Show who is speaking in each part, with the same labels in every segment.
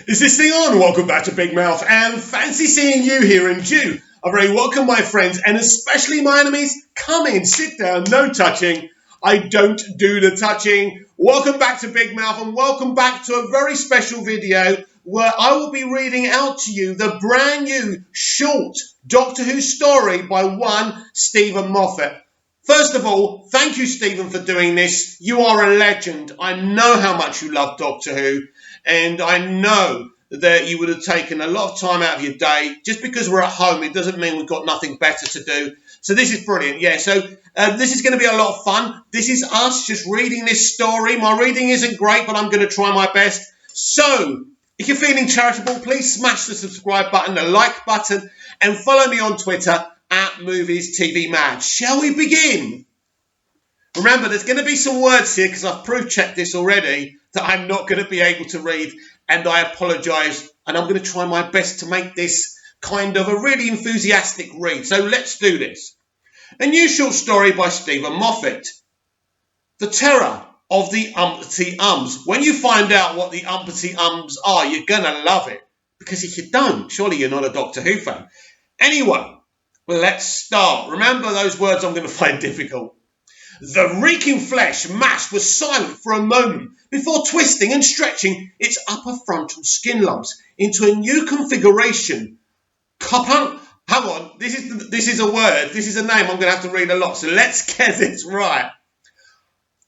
Speaker 1: Is this thing on? Welcome back to Big Mouth, and fancy seeing you here in Jew. A very welcome, my friends, and especially my enemies. Come in, sit down, no touching. I don't do the touching. Welcome back to Big Mouth, and welcome back to a very special video where I will be reading out to you the brand new short Doctor Who story by one Stephen Moffat. First of all, thank you, Stephen, for doing this. You are a legend. I know how much you love Doctor Who, and I know that you would have taken a lot of time out of your day. Just because we're at home, it doesn't mean we've got nothing better to do. So this is brilliant. Yeah, so this is going to be a lot of fun. This is us just reading this story. My reading isn't great, but I'm going to try my best. So if you're feeling charitable, please smash the subscribe button, the like button, and follow me on Twitter at Movies TV Mad. Shall we begin? Remember, there's going to be some words here because I've proof-checked this already that I'm not going to be able to read, and I apologise, and I'm going to try my best to make this kind of a really enthusiastic read. So let's do this. A new short story by Stephen Moffat. The terror of the umpty ums. When you find out what the umpty ums are, you're going to love it. Because if you don't, surely you're not a Doctor Who fan. Anyway, let's start. Remember those words I'm going to find difficult. The reeking flesh mass was silent for a moment before twisting and stretching its upper frontal skin lumps into a new configuration. Hang on, this is a word, this is a name I'm going to have to read a lot, so let's get this right.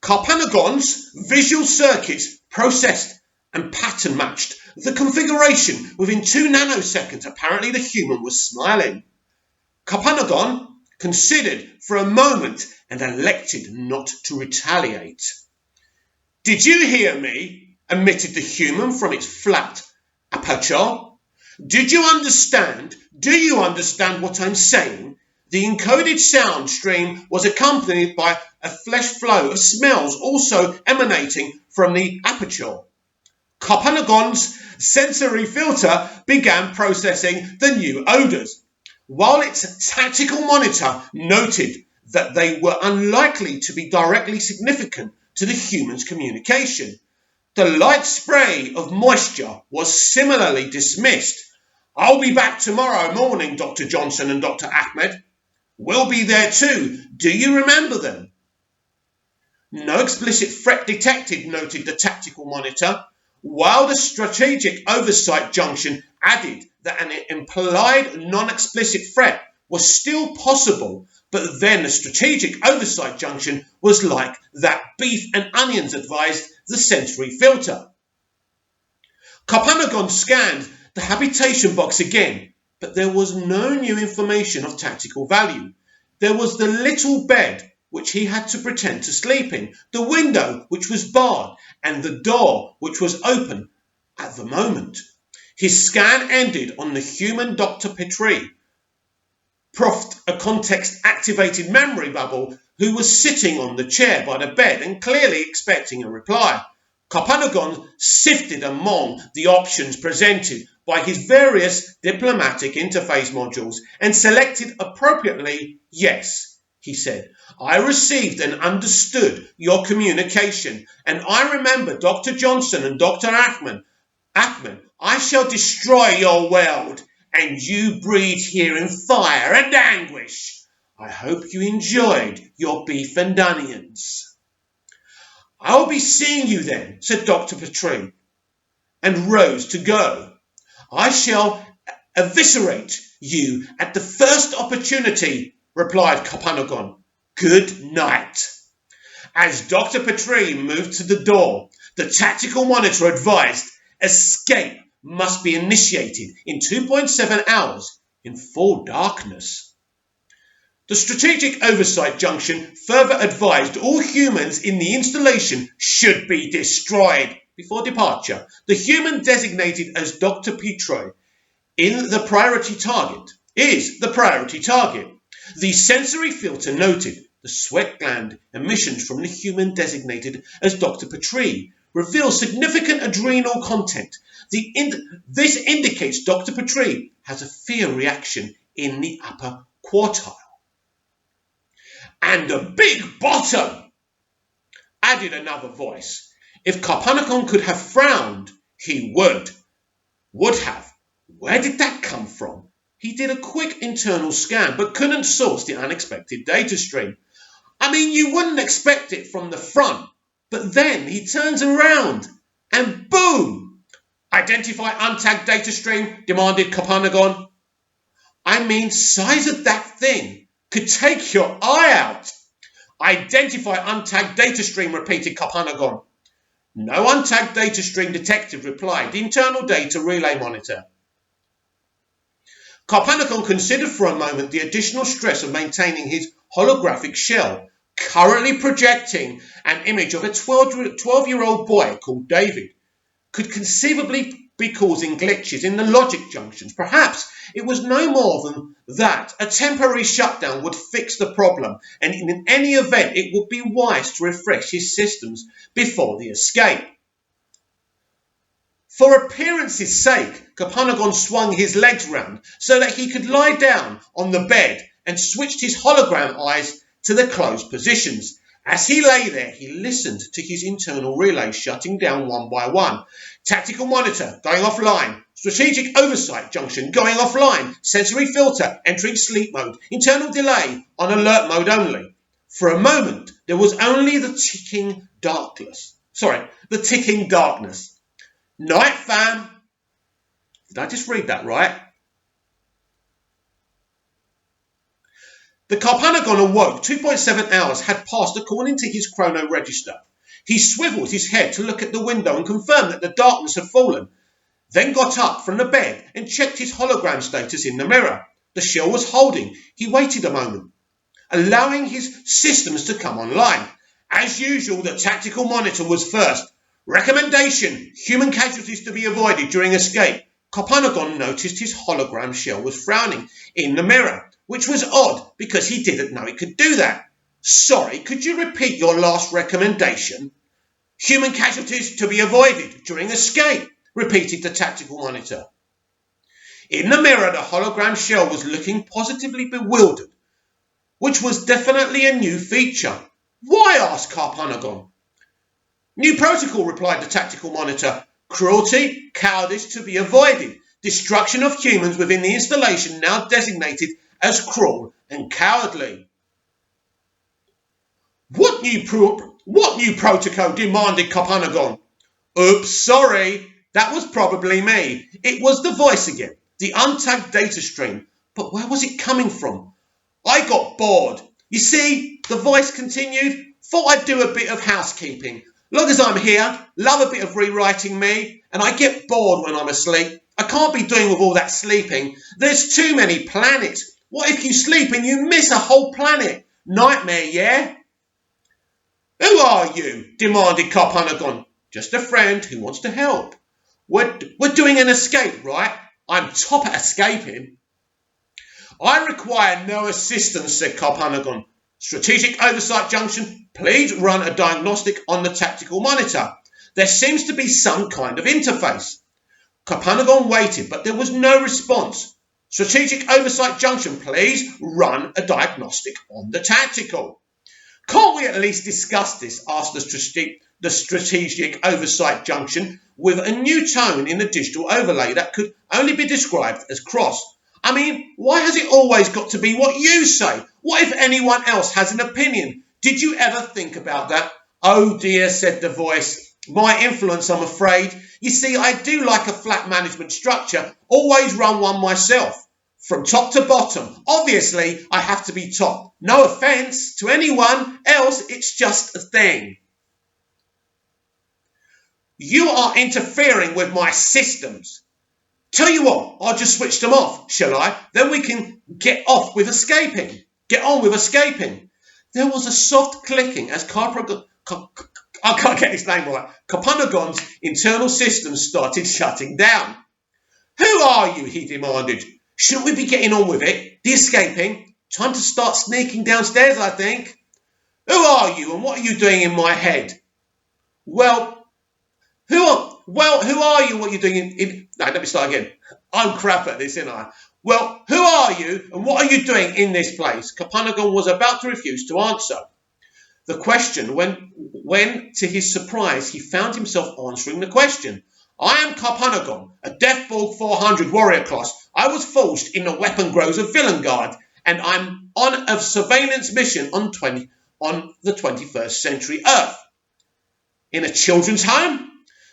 Speaker 1: Carpanagon's visual circuits processed and pattern matched the configuration within 2 nanoseconds. Apparently the human was smiling. Carpanagon considered for a moment and elected not to retaliate. Did you hear me? Emitted the human from its flat aperture. Did you understand? Do you understand what I'm saying? The encoded sound stream was accompanied by a flesh flow of smells also emanating from the aperture. Carpanagon's sensory filter began processing the new odours, while its tactical monitor noted that they were unlikely to be directly significant to the human's communication. The light spray of moisture was similarly dismissed. I'll be back tomorrow morning, Dr. Johnson and Dr. Ahmed. We'll be there too. Do you remember them? No explicit threat detected, noted the tactical monitor, while the strategic oversight junction added that an implied non-explicit threat was still possible, but then the strategic oversight junction was like that beef and onions advised the sensory filter. Carpanagon scanned the habitation box again, but there was no new information of tactical value. There was the little bed which he had to pretend to sleep in, the window which was barred, and the door which was open at the moment. His scan ended on the human Dr. Petrie, a context-activated memory bubble, who was sitting on the chair by the bed and clearly expecting a reply. Carpanagon sifted among the options presented by his various diplomatic interface modules and selected appropriately yes, he said. I received and understood your communication, and I remember Dr. Johnson and Dr. Ahmed, I shall destroy your world, and you breathe here in fire and anguish. I hope you enjoyed your beef and onions. I'll be seeing you then, said Dr. Petrie, and rose to go. I shall eviscerate you at the first opportunity, replied Carpanagon. Good night. As Dr. Petrie moved to the door, the tactical monitor advised escape must be initiated in 2.7 hours in full darkness. The strategic oversight junction further advised all humans in the installation should be destroyed before departure. The human designated as Dr. Petrie is the priority target. The sensory filter noted the sweat gland emissions from the human designated as Dr. Petrie reveal significant adrenal content. This indicates Dr. Petrie has a fear reaction in the upper quartile. And a big bottom, added another voice. If Carpanagon could have frowned, he would. Would have. Where did that come from? He did a quick internal scan, but couldn't source the unexpected data stream. I mean, you wouldn't expect it from the front, but then he turns around and boom! Identify untagged data stream, demanded Copanagon. I mean, size of that thing could take your eye out. Identify untagged data stream, repeated Copanagon. No untagged data stream detected, replied the internal data relay monitor. Copanagon considered for a moment the additional stress of maintaining his holographic shell, currently projecting an image of a 12-year-old boy called David, could conceivably be causing glitches in the logic junctions. Perhaps it was no more than that. A temporary shutdown would fix the problem, and in any event, it would be wise to refresh his systems before the escape. For appearance's sake, Copanagon swung his legs round so that he could lie down on the bed and switched his hologram eyes to the closed positions. As he lay there, he listened to his internal relays shutting down one by one. Tactical monitor going offline. Strategic oversight junction going offline. Sensory filter entering sleep mode. Internal delay on alert mode only. For a moment, there was only the ticking darkness. Night, fam. Did I just read that right? The Copanagon awoke. 2.7 hours had passed according to his chrono register. He swiveled his head to look at the window and confirm that the darkness had fallen, then got up from the bed and checked his hologram status in the mirror. The shell was holding. He waited a moment, allowing his systems to come online. As usual, the tactical monitor was first. Recommendation: human casualties to be avoided during escape. Copanagon noticed his hologram shell was frowning in the mirror, which was odd because he didn't know it could do that. Sorry, could you repeat your last recommendation? Human casualties to be avoided during escape, repeated the tactical monitor. In the mirror, the hologram shell was looking positively bewildered, which was definitely a new feature. Why? Asked Copanagon. New protocol, replied the tactical monitor. Cruelty, cowardice to be avoided. Destruction of humans within the installation now designated as cruel and cowardly. What new protocol? Demanded Copanagon. Oops, sorry. That was probably me. It was the voice again. The untagged data stream. But where was it coming from? I got bored. You see, the voice continued. Thought I'd do a bit of housekeeping. Long as I'm here, love a bit of rewriting me, and I get bored when I'm asleep. I can't be doing with all that sleeping. There's too many planets. What if you sleep and you miss a whole planet? Nightmare, yeah? Who are you? Demanded Copanagon. Just a friend who wants to help. We're doing an escape, right? I'm top at escaping. I require no assistance, said Copanagon. Strategic oversight junction, please run a diagnostic on the tactical monitor. There seems to be some kind of interface. Copanagon waited, but there was no response. Strategic oversight junction, please run a diagnostic on the tactical. Can't we at least discuss this? Asked the strategic oversight junction with a new tone in the digital overlay that could only be described as cross. I mean, why has it always got to be what you say? What if anyone else has an opinion? Did you ever think about that? Oh dear, said the voice. My influence, I'm afraid. You see, I do like a flat management structure. Always run one myself. From top to bottom. Obviously, I have to be top. No offence to anyone else, it's just a thing. You are interfering with my systems. Tell you what, I'll just switch them off, shall I? Then we can get on with escaping. There was a soft clicking as I can't get his name right. Copanagon's internal systems started shutting down. Who are you? He demanded. Shouldn't we be getting on with it? The escaping? Time to start sneaking downstairs, I think. Who are you and what are you doing in my head? Well, who are you? What are you doing No, let me start again. I'm crap at this, aren't I? Well, who are you and what are you doing in this place? Copanagon was about to refuse to answer the question when to his surprise, he found himself answering the question. I am Carpanagon, a Deathborg 400 warrior class. I was forged in the weapon groves of Villengard, and I'm on a surveillance mission on the 21st century Earth. In a children's home?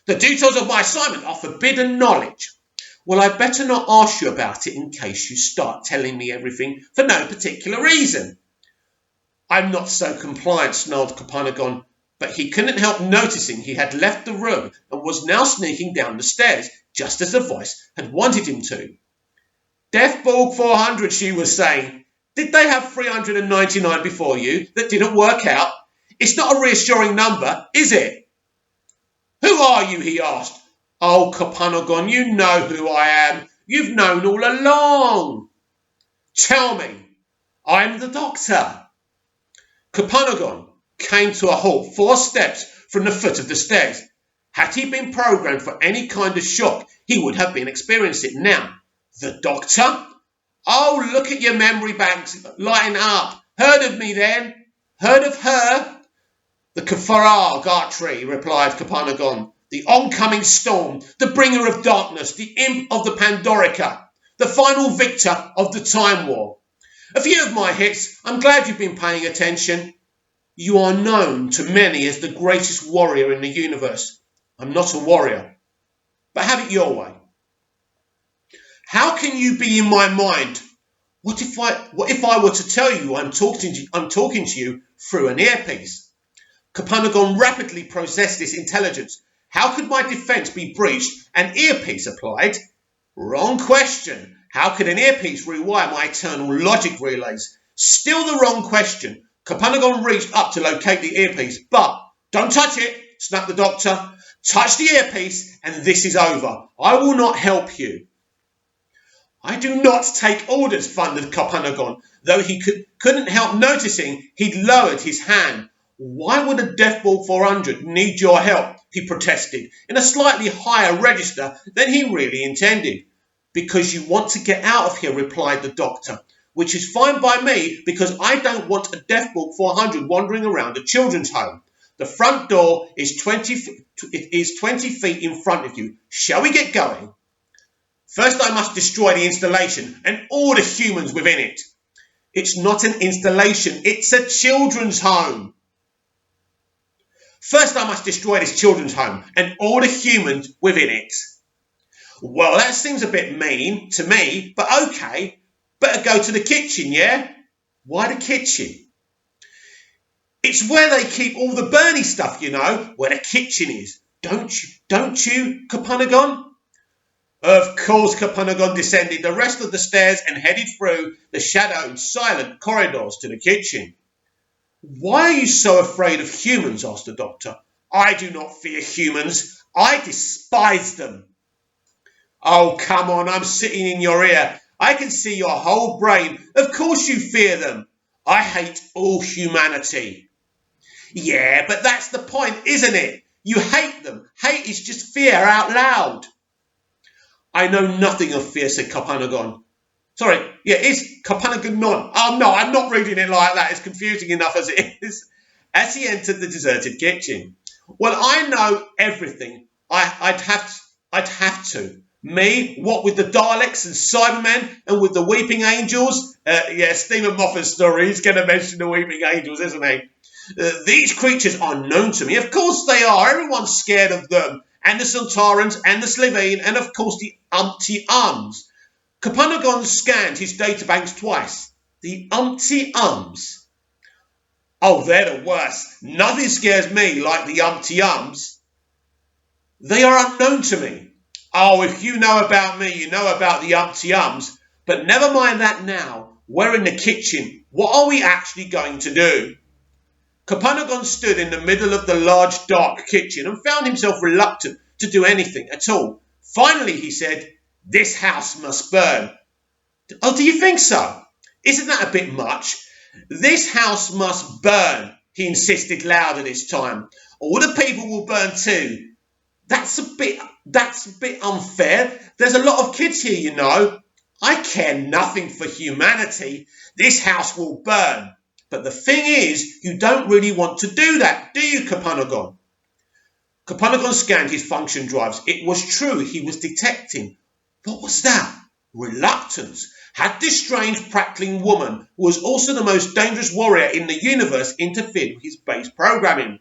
Speaker 1: The details of my assignment are forbidden knowledge. Well, I'd better not ask you about it in case you start telling me everything for no particular reason. I'm not so compliant, snarled Carpanagon, but he couldn't help noticing he had left the room and was now sneaking down the stairs, just as the voice had wanted him to. Deathborg 400, she was saying. Did they have 399 before you that didn't work out? It's not a reassuring number, is it? Who are you, he asked. Oh, Carpanagon, you know who I am. You've known all along. Tell me. I'm the doctor. Carpanagon came to a halt 4 steps from the foot of the stairs. Had he been programmed for any kind of shock, he would have been experiencing it now. The doctor? Oh, look at your memory banks lighting up. Heard of me then? Heard of her? The Kafarar Gartree, replied Carpanagon. The oncoming storm, the bringer of darkness, the imp of the Pandorica, the final victor of the Time War. A few of my hits. I'm glad you've been paying attention. You are known to many as the greatest warrior in the universe. I'm not a warrior, but have it your way. How can you be in my mind? What if I were to tell you I'm talking to you through an earpiece? Carpanagon rapidly processed this intelligence. How could my defence be breached? An earpiece applied? Wrong question. How could an earpiece rewire my eternal logic relays? Still the wrong question. Carpanagon reached up to locate the earpiece, but don't touch it, snapped the doctor. Touch the earpiece and this is over. I will not help you. I do not take orders, thundered Carpanagon, though he couldn't help noticing he'd lowered his hand. Why would a Deathborg 400 need your help? He protested, in a slightly higher register than he really intended. Because you want to get out of here, replied the doctor, which is fine by me because I don't want a Deathborg 400 wandering around a children's home. The front door is 20 feet in front of you. Shall we get going? First I must destroy the installation and all the humans within it. It's not an installation, it's a children's home. First I must destroy this children's home and all the humans within it. Well, that seems a bit mean to me, but okay. Better go to the kitchen, yeah? Why the kitchen? It's where they keep all the Bernie stuff, you know, where the kitchen is. Don't you, Carpanagon? Of course, Carpanagon descended the rest of the stairs and headed through the shadowed, silent corridors to the kitchen. Why are you so afraid of humans? Asked the doctor. I do not fear humans. I despise them. Oh, come on, I'm sitting in your ear. I can see your whole brain. Of course you fear them. I hate all humanity. Yeah, but that's the point, isn't it? You hate them. Hate is just fear out loud. I know nothing of fear, said Carpanagon. Sorry, yeah, it's Carpanagon. Oh, no, I'm not reading it like that. It's confusing enough as it is. As he entered the deserted kitchen. Well, I know everything. I'd have to. Me, what with the Daleks and Cybermen and with the Weeping Angels? Stephen Moffat's story, he's going to mention the Weeping Angels, isn't he? These creatures are known to me. Of course they are. Everyone's scared of them. And the Sultarans and the Slivine and, of course, the umpty Carpanagon scanned his databanks twice. The umpty Oh, they're the worst. Nothing scares me like the umpty They are unknown to me. Oh, if you know about me, you know about the umpty But never mind that now. We're in the kitchen. What are we actually going to do? Carpanagon stood in the middle of the large, dark kitchen and found himself reluctant to do anything at all. Finally, he said, this house must burn. Oh, do you think so? Isn't that a bit much? This house must burn, he insisted louder this time. All the people will burn too. That's a bit unfair. There's a lot of kids here, you know. I care nothing for humanity. This house will burn. But the thing is, you don't really want to do that, do you, Carpanagon? Kapunagon scanned his function drives. It was true, he was detecting. What was that? Reluctance. Had this strange prattling woman, who was also the most dangerous warrior in the universe, interfered with his base programming?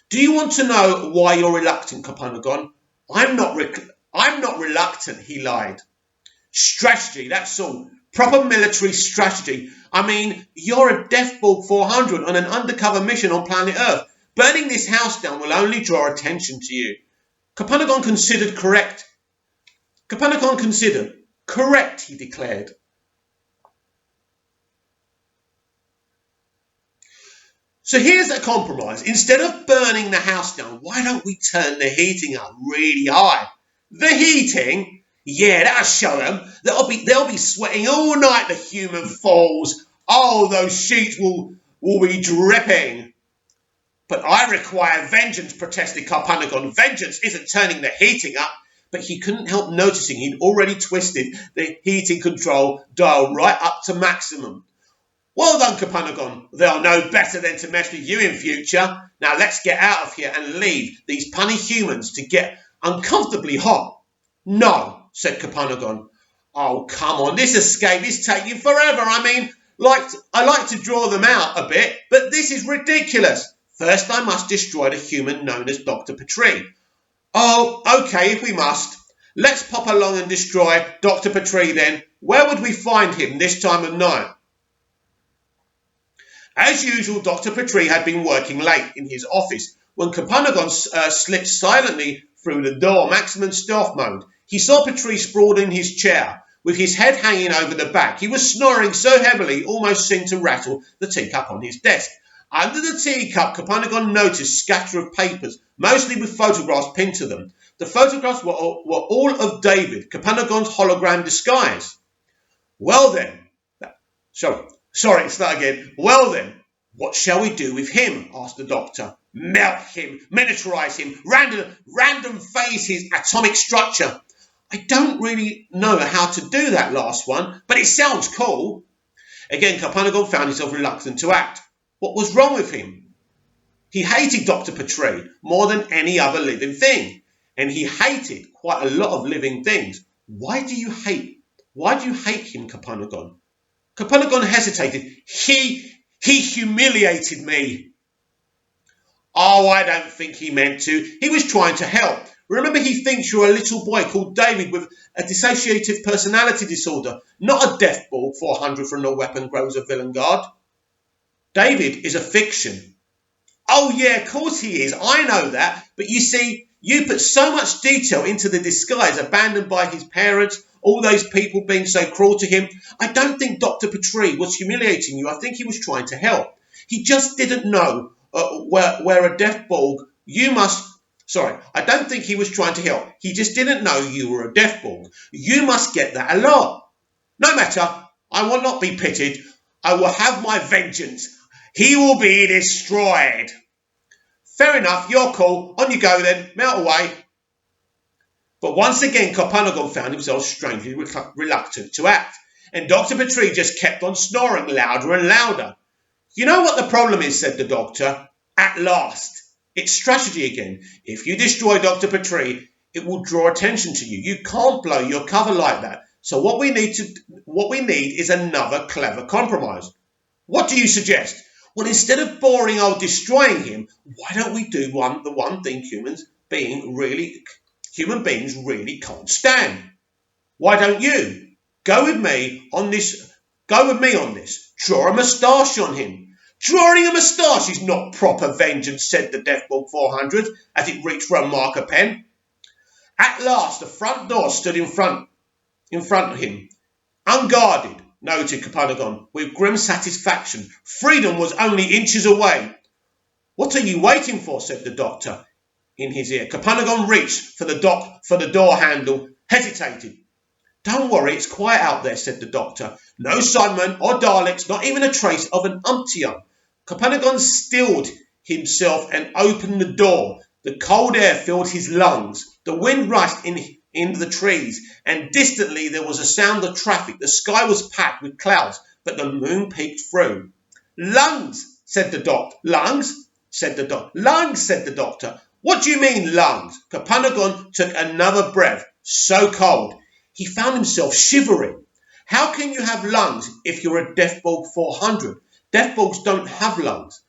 Speaker 1: Do you want to know why you're reluctant, Kapunagon? I'm not reluctant, he lied. Strategy, that's all. Proper military strategy. I mean, you're a Deathball 400 on an undercover mission on planet Earth. Burning this house down will only draw attention to you. Kapunagon considered. Correct, he declared. So here's a compromise. Instead of burning the house down, why don't we turn the heating up really high? The heating? Yeah, that'll show them. They'll be sweating all night, the human fools. Oh, those sheets will be dripping. But I require vengeance, protested Kapunagon. Vengeance isn't turning the heating up. But he couldn't help noticing he'd already twisted the heating control dial right up to maximum. Well done, Kapunagon. They'll know better than to mess with you in future. Now let's get out of here and leave these punny humans to get uncomfortably hot. No, said Kapunagon. Oh, come on, this escape is taking forever. I mean, I like to draw them out a bit, but this is ridiculous. First, I must destroy the human known as Dr. Petrie. Oh, okay, if we must. Let's pop along and destroy Dr. Petrie then. Where would we find him this time of night? As usual, Dr. Petrie had been working late in his office. When Kapunagon slipped silently through the door, maximum stealth mode, he saw Petrie sprawled in his chair, with his head hanging over the back. He was snoring so heavily, almost seemed to rattle the teacup on his desk. Under the teacup, Kapunagon noticed a scatter of papers, mostly with photographs pinned to them. The photographs were all of David, Kapunagon's hologram disguise. Well then, start again. Well then, what shall we do with him? Asked the doctor. Melt him, miniaturize him, random phase his atomic structure. I don't really know how to do that last one, but it sounds cool. Again, Kapunagon found himself reluctant to act. What was wrong with him? He hated Dr. Petrie more than any other living thing, and he hated quite a lot of living things. Why do you hate him, Kapunagon? Kapunagon hesitated. He humiliated me. Oh, I don't think he meant to. He was trying to help. Remember, he thinks you're a little boy called David with a dissociative personality disorder, not a Deathball 400 from no weapon grows a villain guard. David is a fiction. Oh, yeah, of course he is. I know that. But you see, you put so much detail into the disguise, abandoned by his parents, all those people being so cruel to him. I don't think Dr. Petrie was humiliating you. I think he was trying to help. He just didn't know where a Deathball I don't think he was trying to help. He just didn't know you were a Deathball. You must get that a lot. No matter. I will not be pitied. I will have my vengeance. He will be destroyed. Fair enough, you're cool. On you go then, melt away. But once again, Kapunagon found himself strangely reluctant to act, and Dr. Petrie just kept on snoring louder and louder. You know what the problem is, said the doctor. At last. It's strategy again. If you destroy Dr. Petrie, it will draw attention to you. You can't blow your cover like that. So what we need is another clever compromise. What do you suggest? Well, instead of boring old destroying him, why don't we do the one thing human beings really can't stand? Why don't you go with me on this? Draw a moustache on him. Drawing a moustache is not proper vengeance, said the Deathball 400 as it reached for a marker pen. At last, the front door stood in front of him, unguarded, noted Kapunagon, with grim satisfaction. Freedom was only inches away. What are you waiting for? Said the doctor in his ear. Kapunagon reached for the door handle, hesitated. Don't worry, it's quiet out there, said the doctor. No Cybermen or Daleks, not even a trace of an umpty. Kapunagon stilled himself and opened the door. The cold air filled his lungs. The wind rushed in the trees, and distantly there was a sound of traffic. The sky was packed with clouds, but the moon peeked through. Lungs, said the doctor. Lungs, said the doctor. What do you mean, lungs? Capernaum took another breath, so cold. He found himself shivering. How can you have lungs if you're a Deathbulb 400? Deathbulbs don't have lungs.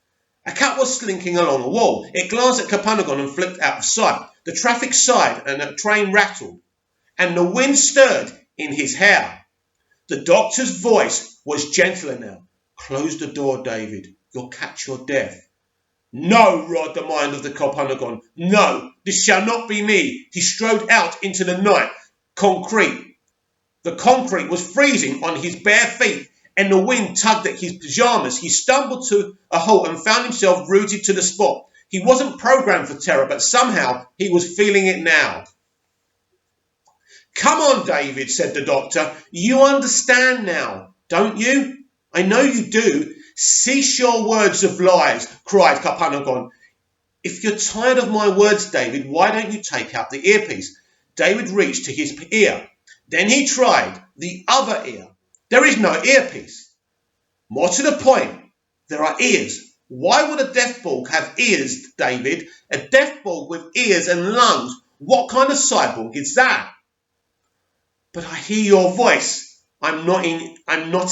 Speaker 1: A cat was slinking along a wall. It glanced at Capernaum and flicked out of sight. The traffic sighed and a train rattled, and the wind stirred in his hair. The doctor's voice was gentler now. Close the door, David. You'll catch your death. No, roared the mind of the Capernaum. No, this shall not be me. He strode out into the night. The concrete was freezing on his bare feet, and the wind tugged at his pajamas. He stumbled to a halt and found himself rooted to the spot. He wasn't programmed for terror, but somehow he was feeling it now. Come on, David, said the doctor. You understand now, don't you? I know you do. Cease your words of lies, cried Capernaum. If you're tired of my words, David, why don't you take out the earpiece? David reached to his ear. Then he tried the other ear. There is no earpiece. More to the point, there are ears. Why would a Deathbulb have ears, David? A Deathbulb with ears and lungs. What kind of cyborg is that? But I hear your voice. I'm not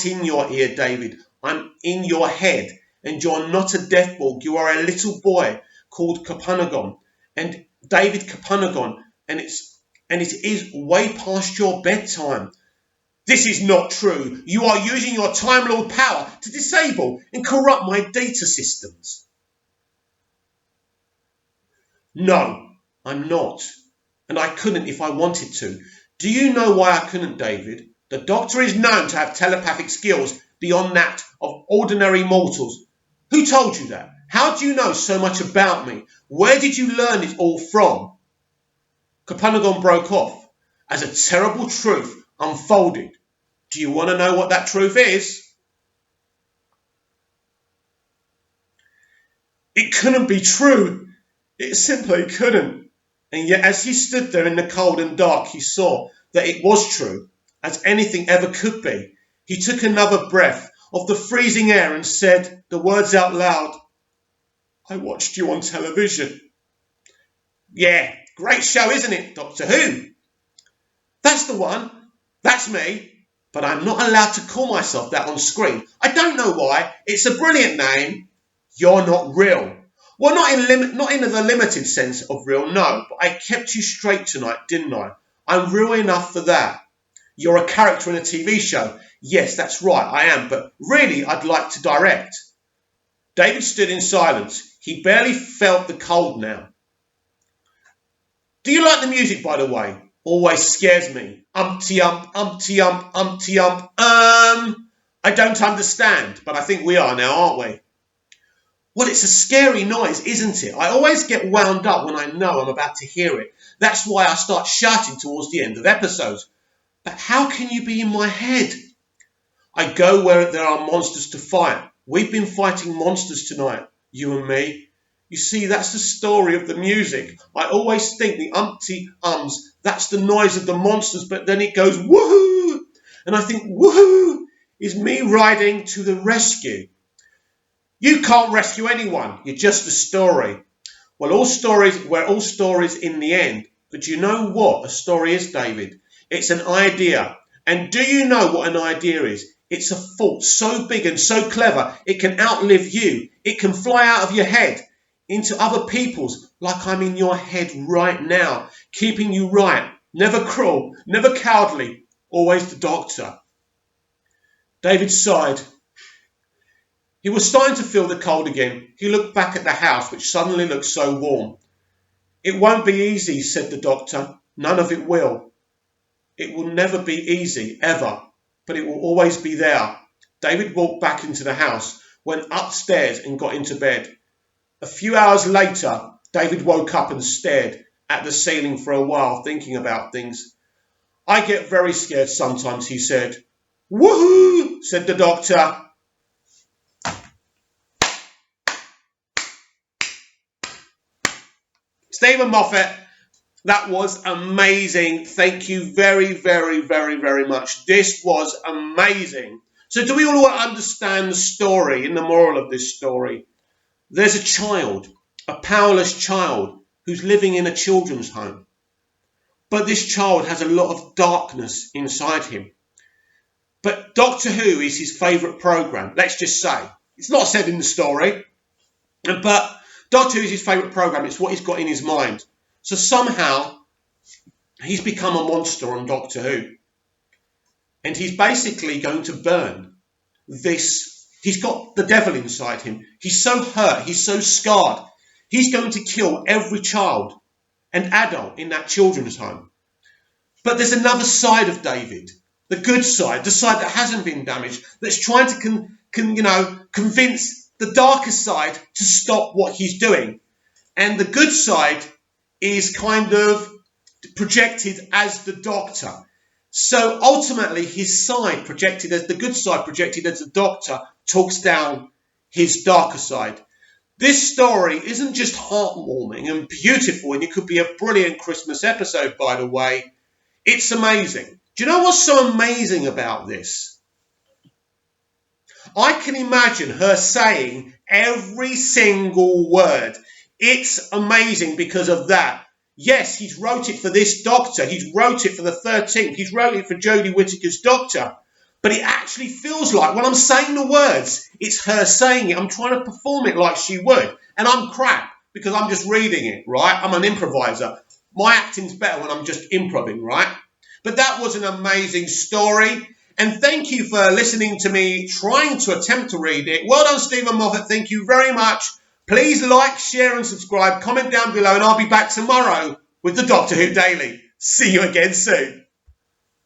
Speaker 1: in your ear, David. I'm in your head. And you're not a Deathbulb. You are a little boy called Capernaum. And David Capernaum. And it is way past your bedtime. This is not true. You are using your Time Lord power to disable and corrupt my data systems. No, I'm not. And I couldn't if I wanted to. Do you know why I couldn't, David? The doctor is known to have telepathic skills beyond that of ordinary mortals. Who told you that? How do you know so much about me? Where did you learn it all from? Capernaum broke off as a terrible truth unfolded. Do you want to know what that truth is? It couldn't be true. It simply couldn't. And yet as he stood there in the cold and dark, he saw that it was true, as anything ever could be. He took another breath of the freezing air and said the words out loud. I watched you on television. Yeah, great show, isn't it, Doctor Who? That's the one. That's me. But I'm not allowed to call myself that on screen. I don't know why. It's a brilliant name. You're not real. Well, not in the limited sense of real, no. But I kept you straight tonight, didn't I? I'm real enough for that. You're a character in a TV show. Yes, that's right, I am. But really, I'd like to direct. David stood in silence. He barely felt the cold now. Do you like the music, by the way? Always scares me. Umpty ump, umpty ump, umpty ump. I don't understand, but I think we are now, aren't we? Well, it's a scary noise, isn't it? I always get wound up when I know I'm about to hear it. That's why I start shouting towards the end of episodes. But how can you be in my head? I go where there are monsters to fight. We've been fighting monsters tonight, you and me. You see, that's the story of the music. I always think the umpty ums, that's the noise of the monsters, but then it goes woohoo! And I think woohoo is me riding to the rescue. You can't rescue anyone. You're just a story. Well, we're all stories in the end. But you know what a story is, David? It's an idea. And do you know what an idea is? It's a thought so big and so clever, it can outlive you. It can fly out of your head into other people's, like I'm in your head right now, keeping you right, never cruel, never cowardly, always the doctor. David sighed. He was starting to feel the cold again. He looked back at the house, which suddenly looked so warm. It won't be easy, said the doctor. None of it will. It will never be easy, ever, but it will always be there. David walked back into the house, went upstairs and got into bed. A few hours later, David woke up and stared at the ceiling for a while, thinking about things. I get very scared sometimes, he said. Woohoo, said the doctor. Stephen Moffat, that was amazing. Thank you very, very, very, very much. This was amazing. So do we all understand the story and the moral of this story? There's a child, a powerless child, who's living in a children's home. But this child has a lot of darkness inside him. But Doctor Who is his favourite programme, let's just say. It's not said in the story, but Doctor Who is his favourite programme. It's what he's got in his mind. So somehow he's become a monster on Doctor Who. And he's basically going to burn this. He's got the devil inside him. He's so hurt. He's so scarred. He's going to kill every child and adult in that children's home. But there's another side of David, the good side, the side that hasn't been damaged, that's trying to convince the darker side to stop what he's doing. And the good side is kind of projected as the Doctor. So ultimately his side, projected as the good side, projected as the Doctor, talks down his darker side. This story isn't just heartwarming and beautiful, and it could be a brilliant Christmas episode, by the way. It's amazing. Do you know what's so amazing about this? I can imagine her saying every single word. It's amazing because of that. Yes, he's wrote it for this Doctor. He's wrote it for the 13th. He's wrote it for Jodie Whittaker's Doctor. But it actually feels like, when I'm saying the words, it's her saying it. I'm trying to perform it like she would. And I'm crap because I'm just reading it, right? I'm an improviser. My acting's better when I'm just improvising, right? But that was an amazing story. And thank you for listening to me trying to attempt to read it. Well done, Stephen Moffat. Thank you very much. Please like, share and subscribe. Comment down below and I'll be back tomorrow with the Doctor Who Daily. See you again soon.